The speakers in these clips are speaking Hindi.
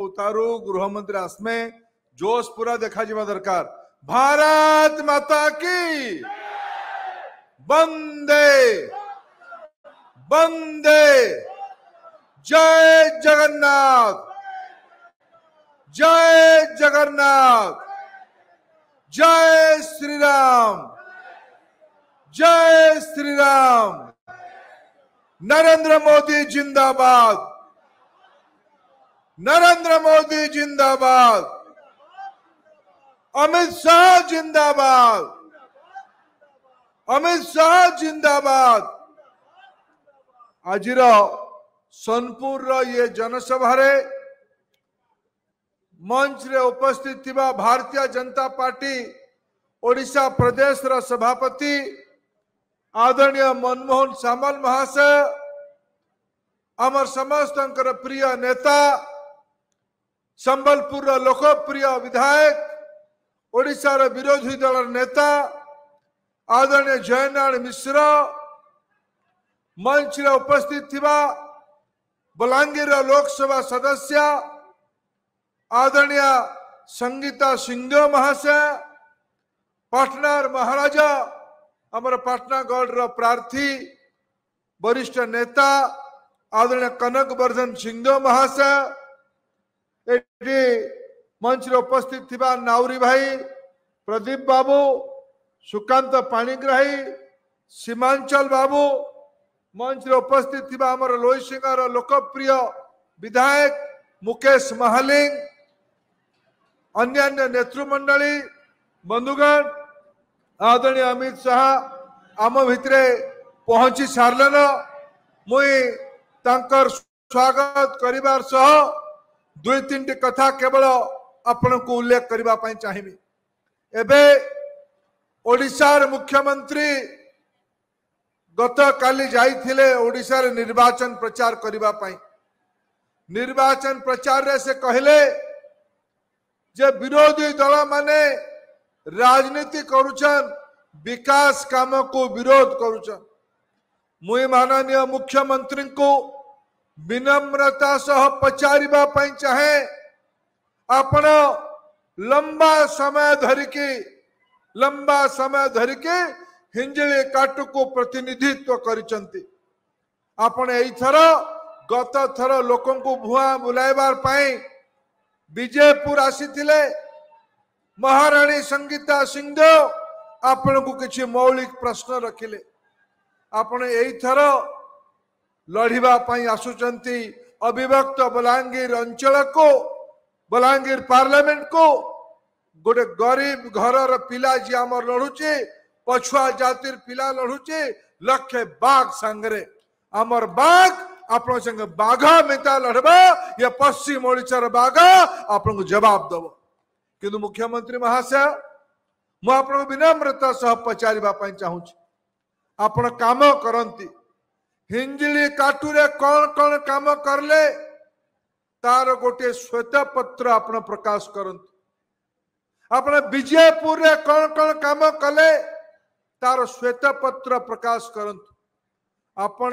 उतारू गृहमंत्री आसमे जोश पूरा देखा जावा दरकार। भारत माता की वंदे वंदे। जय जगन्नाथ जय जगन्नाथ। जय श्री राम जय श्री राम। नरेंद्र मोदी जिंदाबाद नरेंद्र मोदी जिंदाबाद। अमित शाह जिंदाबाद अमित शाह जिंदाबाद। आज सोनपुर ये जनसभा मंच रे उपस्थित थिबा भारतीय जनता पार्टी ओडिशा प्रदेश रा सभापति आदरणीय मनमोहन सामल महाशय, आमर समस्त प्रिय नेता, संबलपुर लोकप्रिय विधायक, ओडिशा रा विरोधी दल नेता आदरणीय जयनारायण मिश्र, मंच रे उपस्थित थिबा बलांगीर लोकसभा सदस्य आदरणीय संगीता सिंहदेव महाशय, पाटनार महाराजा आमर पाटनागढ़ प्रार्थी वरिष्ठ नेता आदरणीय कनक वर्धन सिंहदेव महाशय, मंच रे उपस्थित थिबा नाउरी भाई, प्रदीप बाबू, सुकांत पाणिग्राही, सीमांचल बाबू, मंच रे उपस्थित थिबा आमर लोईसिंगार लोकप्रिय विधायक मुकेश महालिंग, अन्यान्य नेतृमंडली बंधुगण, आदरणीय अमित शाह आम भितरे पहुंची सारलन। मुई तांकर स्वागत करिवार सह दुई तीन कथा केवल आपण को उल्लेख करबा पई चाहिबी। एबे ओडिशार मुख्यमंत्री गत काली जाइथिले ओडिशार निर्वाचन प्रचार करबा पई। निर्वाचन प्रचार रे से कहले जे विरोधी दल माने राजनीति करुछन, विकास काम को विरोध करुछन। मुई माननीय मुख्यमंत्री को विनम्रता सह पचारिबा पई चाहे, आपण लंबा समय धरिके हिंजली काटू को प्रतिनिधित्व करिसंती। आपण एई थर गत थर लोकन को भुआ बुलाइबार पई विजयपुर आसीथिले। महाराणी संगीता सिंहदेव आपण को किछि मौलिक प्रश्न रखिले। आपण एई थर लड़िबा पई आसुचंती अविभक्त बलांगीर अंचल को, बलांगीर पार्लियामेंट को। गोटे गरीब घरर पिला जी आमर लड़ुचे, पछुआ जातिर पिला लड़ुचे लक्षे बाघ संगरे। आमर बाघ आपण संग बाघा मेता लड़बा या पश्चिम ओडिशार बाघा आपण को जवाब दब। किंतु मुख्यमंत्री महाशय मु आपण विनम्रता सह पचारिबा पई चाहूची, आपण काम करंती। हिंजली काटूरे कौन कौन काम करले तार गोटे श्वेत पत्र आपण प्रकाश करंतु। आपण विजयपुर रे कौन कौन काम कले तार श्वेत पत्र प्रकाश करंतु। आपण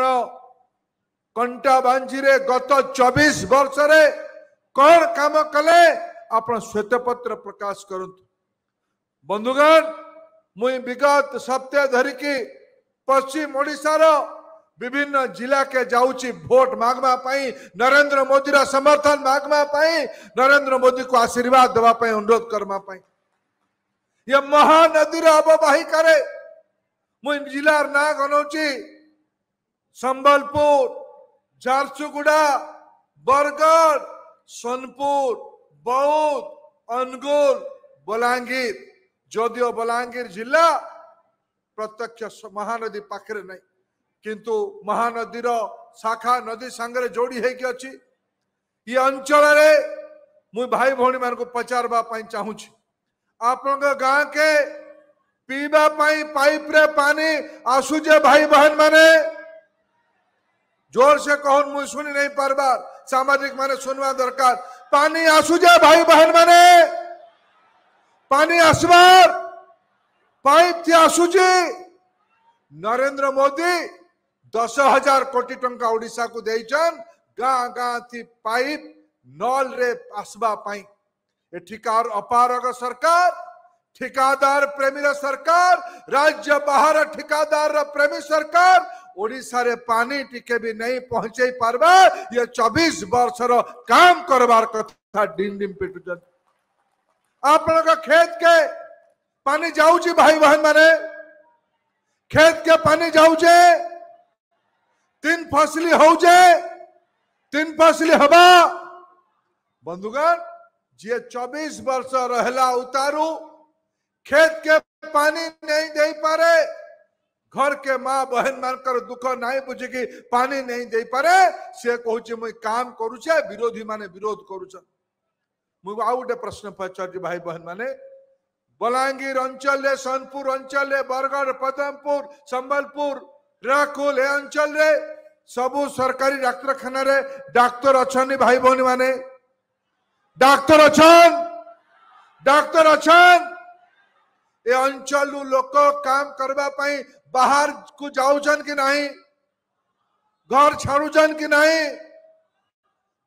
कंटा बांझी रे गत 24 वर्ष रे कौन काम कले आपण श्वेत पत्र प्रकाश करंतु। बंधुगण, मुई विगत सप्ताह धरिकी पश्चिम ओडिशार विभिन्न जिला के जाऊची भोट मांगवा पाई, नरेंद्र मोदी रा समर्थन मांगवा पाई, नरेंद्र मोदी को आशीर्वाद देवा पाई अनुरोध करवा पाई। ये महानदी रा अववाहिका रे मुई जिलार ना गनौची संबलपुर, झारसुगुड़ा, बरगढ़, सोनपुर, बौद्ध, अनुगुल, बलांगीर। जदियो बलांगीर जिला प्रत्यक्ष महानदी पाखरे नहीं, किंतु महानदीर शाखा नदी संगे जोड़ी है कि अच्छी। ये अंचल रे मुई भाई भौणी मान को पचारबा पाई चाहूची, आपण गाँ के पीबा पाई पाइप रे पानी आसुजे भाई बहन माने, जोर से कहन मुई सुनी नहीं पारबार, सामाजिक माने सुनवा दरकार। पानी आसुजे भाई बहन माने, पानी आसबार पाइप थी आसुजे। नरेंद्र मोदी 10,000 कोटी टंका ओडिशा को देइछन, गाँ गाँ थी पाइप नल रे आसबा पाई एठिकार अपारग सरकार ठिकादार प्रेमी सरकार राज्य बाहर ठिकादार प्रेमी सरकार ओडिशा रे पानी टिके भी नहीं पहुंचे पारबा ये 24 वर्ष रो काम करबार कथा डिम डिम पिटुचन आपण का खेत के पानी जाऊची भाई बहन माने खेत के पानी जाऊचे 3 फसली होजे 3 फसली हवा बंधुगण जे 24 वर्ष रहला उतारू खेत के पानी नहीं दे पारे घर के माँ बहन मानकर दुख नहीं बुझे कि पानी नहीं दे पारे से कहूचे मुई काम करूछे विरोधी माने विरोध करूछन मुझे आउ गोटे प्रश्न पचार भाई बहन माने बलांगीर अंचल सोनपुर अंचल बरगढ़ पदमपुर संबलपुर राकुल अंचल रे सबु सरकारी डाक्तरखाना रे डाक्तर अच्छी भाई बहन माने डाक्तर अच्छन ए अंचल लोक काम करबा पाई बाहर को जाऊचन कि नहीं घर छाड़ुचन कि नहीं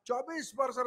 24 वर्ष